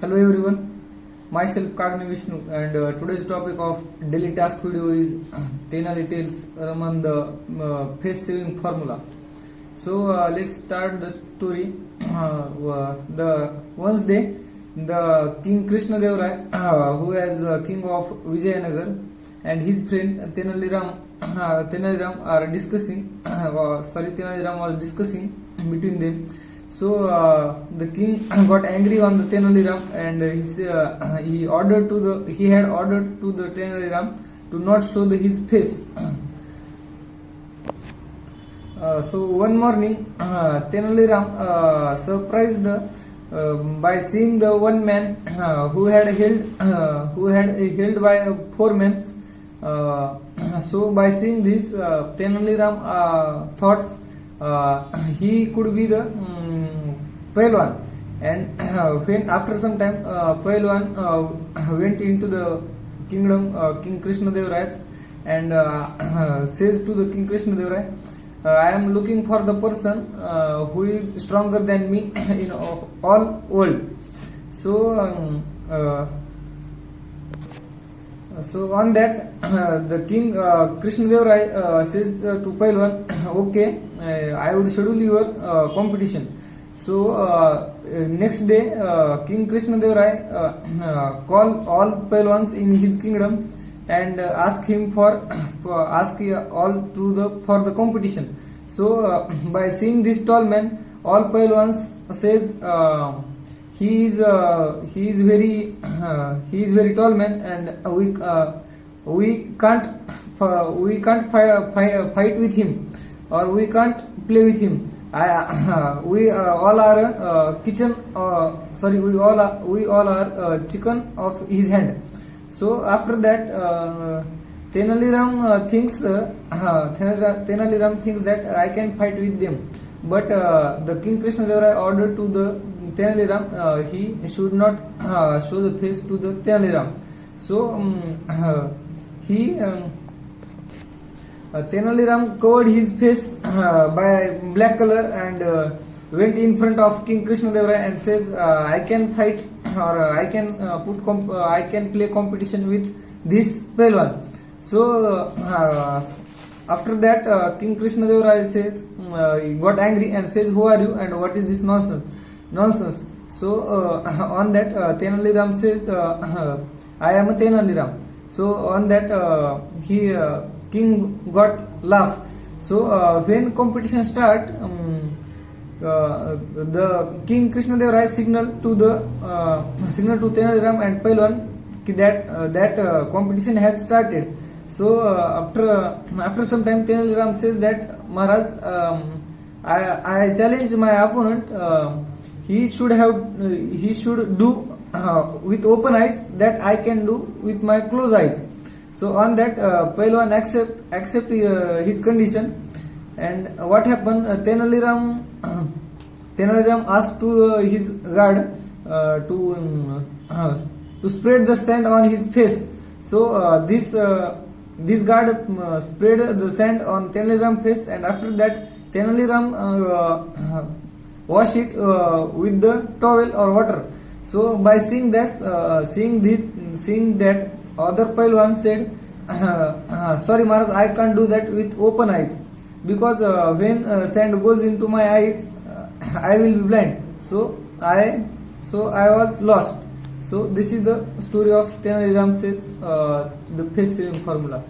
Hello everyone, myself Kagni Vishnu, and today's topic of daily task video is Tenali tells Raman the face saving formula. So let's start the story. The once day, the King Krishna Dev Rai, who is king of Vijayanagar, and his friend Tenali Ram are discussing. Tenali Ram was discussing between them. So the king got angry on the Tenali Ram, and he had ordered to the Tenali Ram to not show his face. So one morning, Tenali Ram surprised by seeing the one man who had held by four men. So by seeing this, Tenali Ram thoughts he could be the Pahalwan, and when after some time Pahalwan went into the kingdom, King Krishna Dev Rai, and says to the King Krishna Dev Rai, I am looking for the person who is stronger than me in all world. So so on that, the King Krishna Dev Rai says to Pahalwan, okay, I would schedule your competition. So next day, King Krishna Dev Rai call all Pahalwans in his kingdom and ask him for all for the competition. So by seeing this tall man, all Pahalwans says he is very tall man, and we can't fight with him, or we can't play with him. We all are we all are chicken of his hand. So after that, Tenali Ram thinks that I can fight with them, but the King Krishna Dev Rai ordered to the Tenali Ram he should not show the face to the Tenali Ram. So Tenali Ram covered his face by black color and went in front of King Krishna Dev Rai and says, I can fight, or I can play competition with this Pahalwan. So after that, King Krishna Dev Rai says, he got angry and says, who are you and what is this nonsense? So on that, Tenali Ram says, I am a Tenali Ram. So on that, King got laugh. So when competition start, the King Krishna Dev Rai signal to Tenali Ram and Pahalwan that competition has started. So after some time, Tenali Ram says that, Maharaj, I challenge my opponent. He should do with open eyes that I can do with my closed eyes. So on that, Pahalwan accept his condition, and what happened? Tenali Ram asked to his guard to spread the sand on his face. So this guard spread the sand on Tenali Ram's face, and after that, Tenali Ram wash it with the towel or water. So by seeing this, seeing that, other Pahalwan said, sorry Maharaj, I can't do that with open eyes, because when sand goes into my eyes, I will be blind. So I was lost. So this is the story of Tenali Ram says the face saving formula.